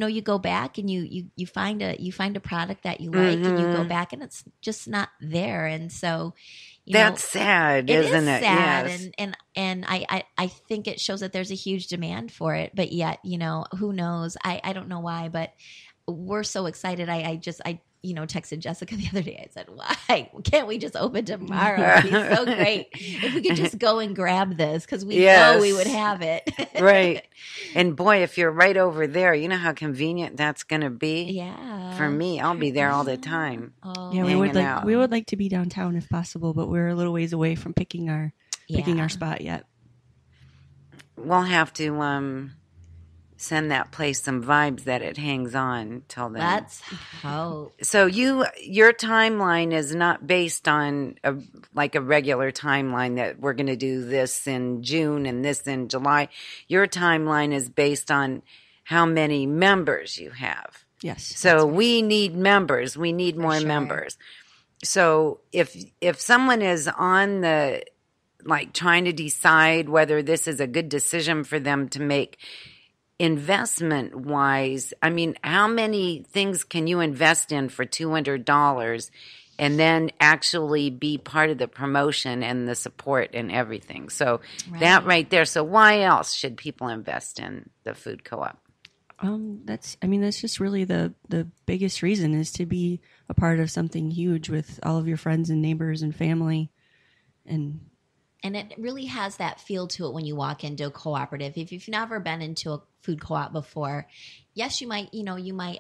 you go back and you find a product that you like, and you go back and it's just not there. And so, that's sad, isn't it? Sad. Yes. And I think it shows that there's a huge demand for it, but yet, who knows? I don't know why, but we're so excited. I texted Jessica the other day. I said, why can't we just open tomorrow? It'd be so great if we could just go and grab this, because we know we would have it. Right. And boy, if you're right over there, you know how convenient that's going to be? Yeah. For me, I'll be there all the time. Oh, yeah, we would like to be downtown if possible, but we're a little ways away from picking our spot yet. We'll have to send that place some vibes that it hangs on till then. Let's hope. So your timeline is not based on a regular timeline that we're going to do this in June and this in July. Your timeline is based on how many members you have. Yes. So we need members. We need more members. So if someone is on the trying to decide whether this is a good decision for them to make, investment wise, I mean, how many things can you invest in for $200 and then actually be part of the promotion and the support and everything? So that right there. So why else should people invest in the food co-op? That's just really the biggest reason, is to be a part of something huge with all of your friends and neighbors and family. And it really has that feel to it when you walk into a cooperative. If you've never been into a food co-op before, yes, you might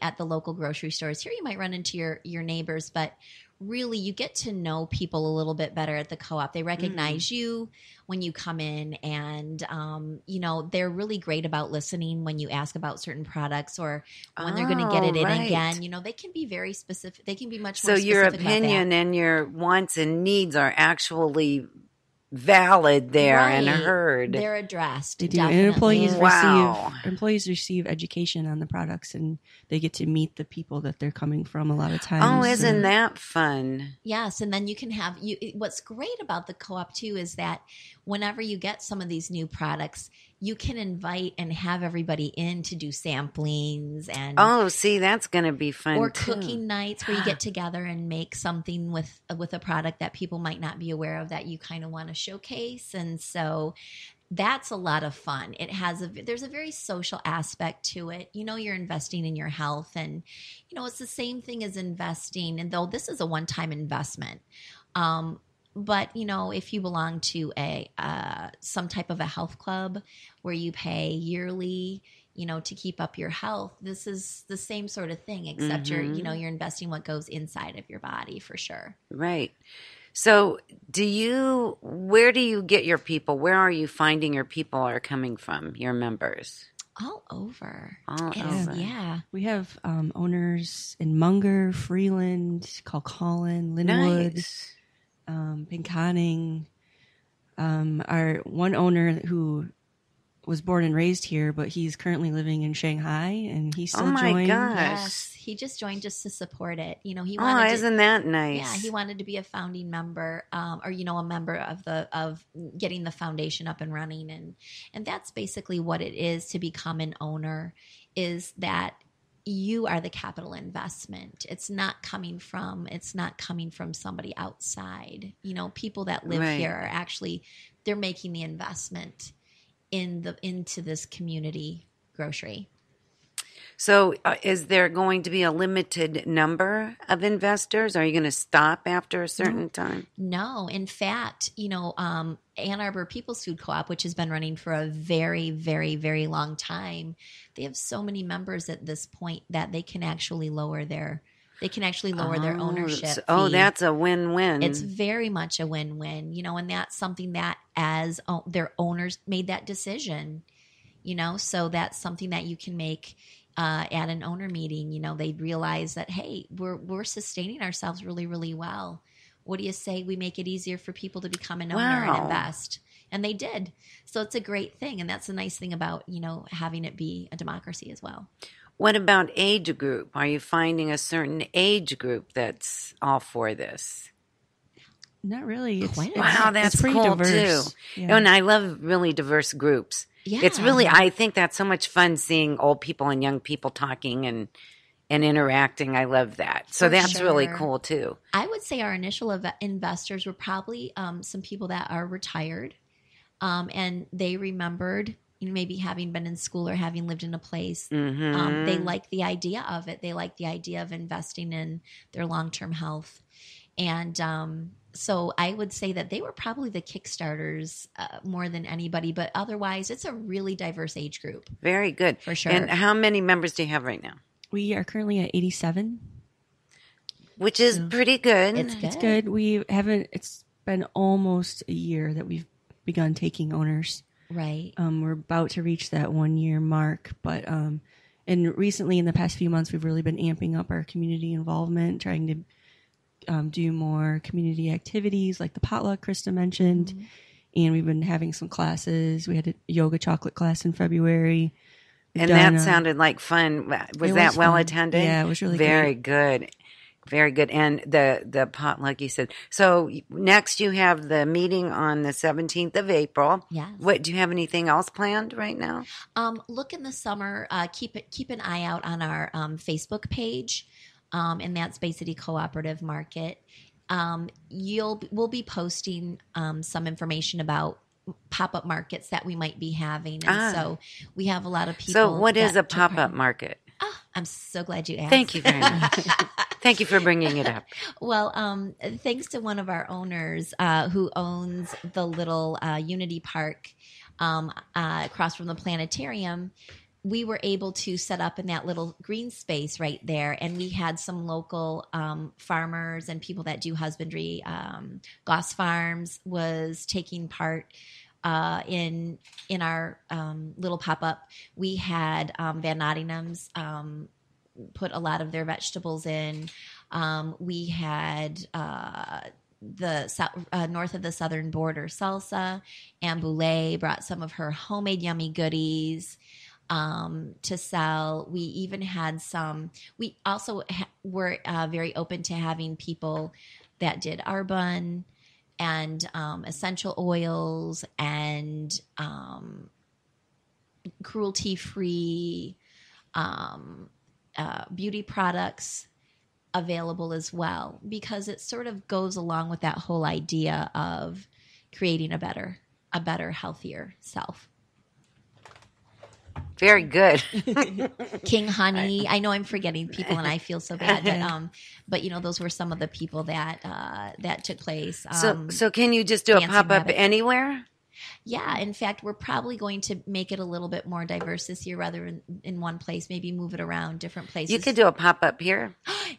at the local grocery stores here, you might run into your neighbors, but really you get to know people a little bit better at the co-op. They recognize you when you come in, and they're really great about listening when you ask about certain products or when they're going to get it in again. They can be very specific. They can be much more specific. So your opinion and your wants and needs are actually valid there and heard. They're addressed. They do. Definitely. And employees receive education on the products, and they get to meet the people that they're coming from a lot of times. Oh, isn't that fun? Yes, and then you can have what's great about the co-op too is that whenever you get some of these new products, you can invite and have everybody in to do samplings and that's going to be fun or too. Cooking nights where you get together and make something with a product that people might not be aware of that you kind of want to showcase. And so that's a lot of fun. There's a very social aspect to it. You're investing in your health, and it's the same thing as investing. And though this is a one-time investment, but if you belong to some type of a health club where you pay yearly, to keep up your health, this is the same sort of thing, except you're investing what goes inside of your body for sure. Right. So where do you get your people? Where are you finding your people are coming from, your members? All over. Yeah. We have owners in Munger, Freeland, Colquhoun, Linwood. Nice. Pinconning. Our one owner who was born and raised here, but he's currently living in Shanghai, and he still joined. Oh my gosh! Yes, he just joined just to support it. He wanted. Isn't that nice? Yeah, he wanted to be a founding member, or a member of getting the foundation up and running, and that's basically what it is to become an owner. Is that you are the capital investment. It's not coming from somebody outside. People that live here are actually, they're making the investment into this community grocery. So is there going to be a limited number of investors? Are you going to stop after a certain time? No. In fact, Ann Arbor People's Food Co-op, which has been running for a very, very, very long time, they have so many members at this point that they can actually lower their ownership fee. That's a win-win. It's very much a win-win, and that's something that as their owners made that decision, so that's something that you can make at an owner meeting. They realize that, hey, we're sustaining ourselves really, really well. What do you say we make it easier for people to become an owner and invest? And they did. So it's a great thing. And that's the nice thing about, having it be a democracy as well. What about age group? Are you finding a certain age group that's all for this? Not really. Wow, that's pretty cool diverse. too. Yeah. And I love really diverse groups. Yeah. It's really, I think that's so much fun seeing old people and young people talking and interacting. I love that. So that's really cool too. I would say our initial investors were probably some people that are retired, and they remembered, maybe having been in school or having lived in a place. They like the idea of it. They like the idea of investing in their long-term health. And so I would say that they were probably the Kickstarters more than anybody. But otherwise, it's a really diverse age group. Very good. For sure. And how many members do you have right now? We are currently at 87. Which is pretty good. It's good. It's been almost a year that we've begun taking owners. Right. We're about to reach that 1 year mark, but and recently in the past few months, we've really been amping up our community involvement, trying to do more community activities like the potluck Krista mentioned, and we've been having some classes. We had a yoga chocolate class in February. And that sounded like fun. Was that well attended? Yeah, it was really very good. Very good. And the potluck, you said. So next you have the meeting on the 17th of April. Yes. What, do you have anything else planned right now? Look in the summer, keep an eye out on our Facebook page, and that's Bay City Cooperative Market. We'll be posting some information about pop-up markets that we might be having. And so we have a lot of people. So what is a pop-up market? Oh, I'm so glad you asked. Thank you very much. Thank you for bringing it up. Well, thanks to one of our owners who owns the little Unity Park across from the planetarium, we were able to set up in that little green space right there. And we had some local farmers and people that do husbandry. Goss Farms was taking part in our little pop-up. We had Van Nottingham's put a lot of their vegetables in. We had the north of the southern border, Salsa and Boulay brought some of her homemade yummy goodies to sell. We even had some. We also were very open to having people that did Arbonne and essential oils and cruelty-free beauty products available as well, because it sort of goes along with that whole idea of creating a better, healthier self. Very good. King Honey. I know I'm forgetting people, and I feel so bad. But those were some of the people that took place. So can you just do a pop-up anywhere? Yeah. In fact, we're probably going to make it a little bit more diverse this year rather than in one place, maybe move it around different places. You could do a pop-up here.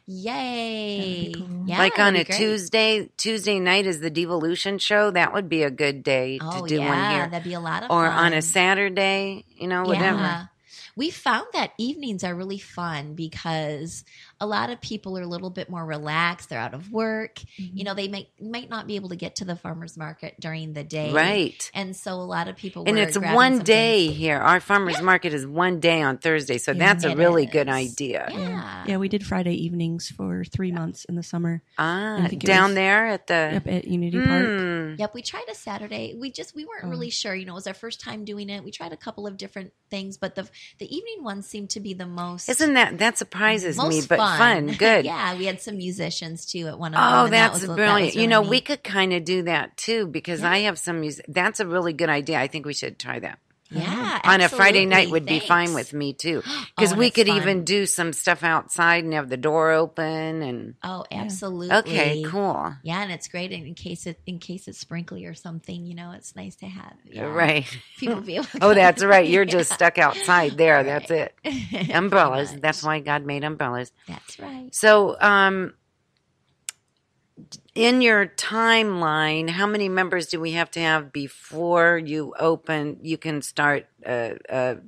Yay. Cool. Yeah, like on a Tuesday night is the Devolution show. That would be a good day to do one here. That'd be a lot of fun. Or fun. on a Saturday, whatever. Yeah. We found that evenings are really fun because a lot of people are a little bit more relaxed. They're out of work. Mm-hmm. They might not be able to get to the farmer's market during the day. Right. And so a lot of people and it's one day here. Our farmer's market is one day on Thursday. So that's a really good idea. Yeah. We did Friday evenings for 3 months in the summer. Down there at the... Yep, at Unity Park. Yep, we tried a Saturday. We weren't really sure. It was our first time doing it. We tried a couple of different things, but the evening ones seemed to be the most... Isn't that surprises me, but fun. Good. Yeah, we had some musicians too at one of them. Oh, that's brilliant. That was really we could kind of do that too, because I have some music. That's a really good idea. I think we should try that. Yeah, on a Friday night would be fine with me too, because we could even do some stuff outside and have the door open and. Oh, absolutely. Okay, cool. Yeah, and it's great in case it's sprinkly or something. It's nice to have. Yeah, right. People be able to oh, that's right. You're just stuck outside there. Right. That's it. Umbrellas. That's why God made umbrellas. That's right. So, in your timeline, how many members do we have to have before you can start a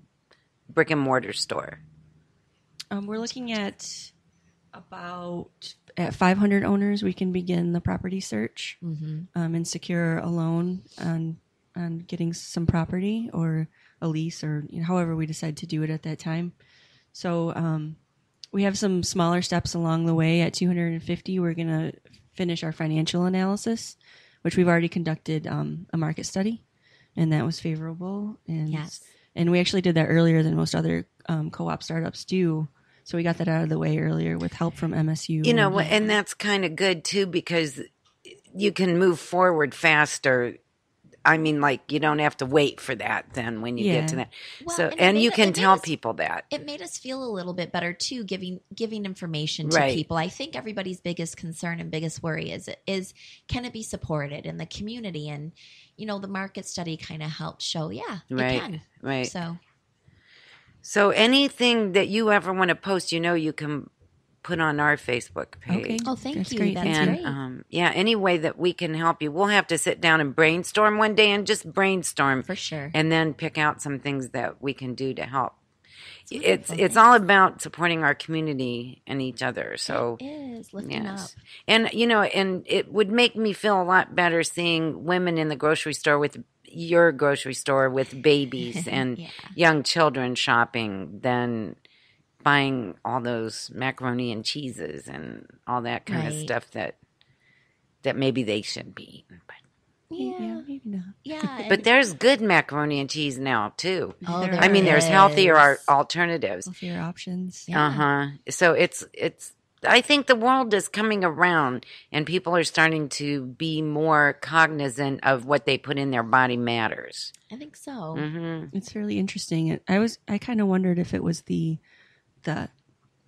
brick and mortar store? We're looking at at 500 owners. We can begin the property search and secure a loan on getting some property or a lease or however we decide to do it at that time. So we have some smaller steps along the way. At 250, we're going to finish our financial analysis, which we've already conducted a market study, and that was favorable. And Yes. and we actually did that earlier than most other co-op startups do. So we got that out of the way earlier with help from MSU. You know, and that's kind of good too, because you can move forward faster. I mean, like, you don't have to wait for that then when you get to that. Well, So, and and you can tell us, people that. It made us feel a little bit better too, giving information to Right. people. I think everybody's biggest concern and biggest worry is can it be supported in the community? And the market study kind of helped show, it can. Right. So anything that you ever want to post, you can put on our Facebook page. Okay. Oh, thank That's you. great. That's And, great. Any way that we can help you. We'll have to sit down and brainstorm one day and just brainstorm. For sure. And then pick out some things that we can do to help. It's It's all about supporting our community and each other. So it is lifting up. And, and it would make me feel a lot better seeing women in the grocery store with your grocery store with babies and young children shopping than buying all those macaroni and cheeses and all that kind of stuff that maybe they shouldn't be eating. But Yeah, maybe not. Yeah. but there's good macaroni and cheese now too. Oh, There I mean, there's is. healthier alternatives. Healthier options. Yeah. So it's. I think the world is coming around, and people are starting to be more cognizant of what they put in their body matters. I think so. Mm-hmm. It's really interesting. I kind of wondered if it was the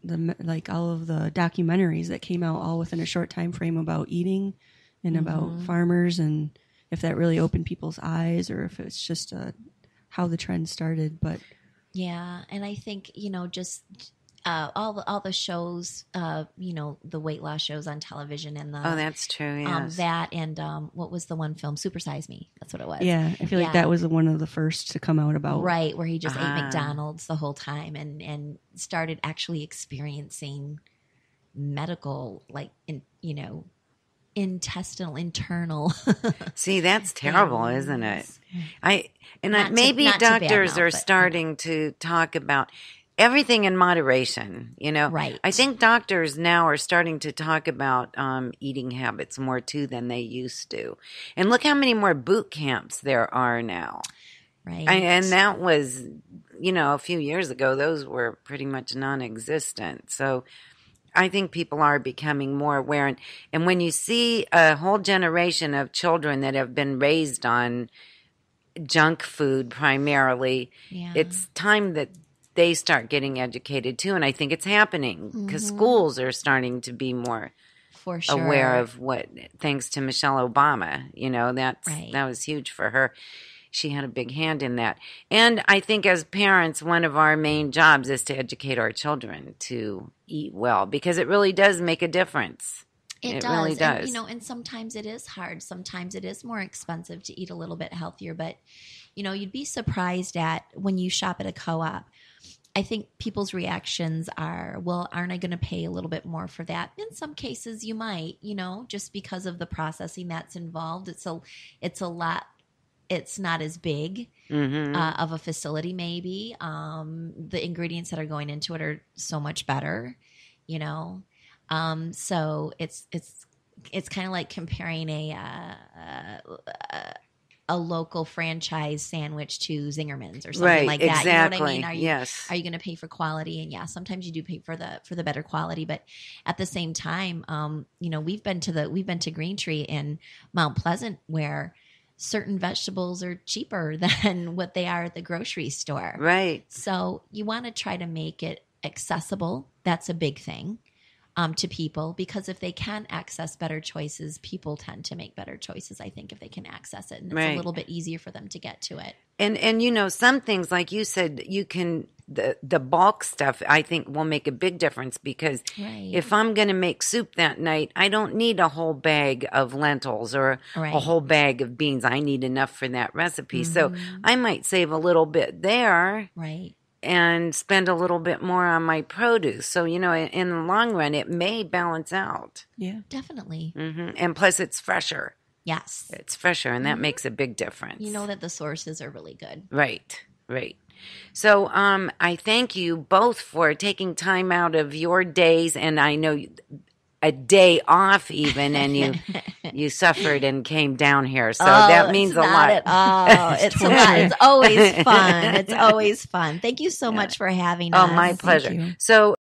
like all of the documentaries that came out all within a short time frame about eating and about farmers, and if that really opened people's eyes, or if it's just how the trend started. But Yeah, and I think just all the shows, the weight loss shows on television, and the that's true. Yes. that and what was the one film, Supersize Me? That's what it was. yeah, I feel like that was one of the first to come out about. Right, where he just ate McDonald's the whole time and started actually experiencing medical, like intestinal, internal. See, that's terrible, isn't it? Not Maybe to doctors badmouth are it, starting to talk about everything in moderation, Right. I think doctors now are starting to talk about eating habits more too than they used to. And look how many more boot camps there are now. Right. And that was, a few years ago, those were pretty much non-existent. So I think people are becoming more aware. And when you see a whole generation of children that have been raised on junk food primarily, it's time that they start getting educated too. And I think it's happening because schools are starting to be more For sure. aware of what, thanks to Michelle Obama, that was huge for her. She had a big hand in that. And I think as parents, one of our main jobs is to educate our children to eat well, because it really does make a difference. It does. really does. And sometimes it is hard. Sometimes it is more expensive to eat a little bit healthier. But, you'd be surprised at when you shop at a co-op. I think people's reactions are, well, aren't I going to pay a little bit more for that? In some cases, you might, just because of the processing that's involved. It's a lot. It's not as big of a facility, maybe. The ingredients that are going into it are so much better, So it's kind of like comparing a local franchise sandwich to Zingerman's or something like that. Exactly. You know what I mean? Are you going to pay for quality? And sometimes you do pay for the better quality, but at the same time, we've been to Green Tree in Mount Pleasant where certain vegetables are cheaper than what they are at the grocery store. Right. So you want to try to make it accessible. That's a big thing to people, because if they can access better choices, people tend to make better choices, I think, if they can access it. And it's a little bit easier for them to get to it. And some things, like you said, you can the bulk stuff, I think, will make a big difference, because if I'm going to make soup that night, I don't need a whole bag of lentils or a whole bag of beans. I need enough for that recipe. So I might save a little bit there. Right. And spend a little bit more on my produce. So, in the long run, it may balance out. Yeah. Definitely. And plus, it's fresher. Yes. It's fresher, and that makes a big difference. You know that the sources are really good. Right. So I thank you both for taking time out of your days, and I know a day off even, and you suffered and came down here. So that means a lot. At all. It's a lot. It's always fun. It's always fun. Thank you so much for having us. Oh, my pleasure. So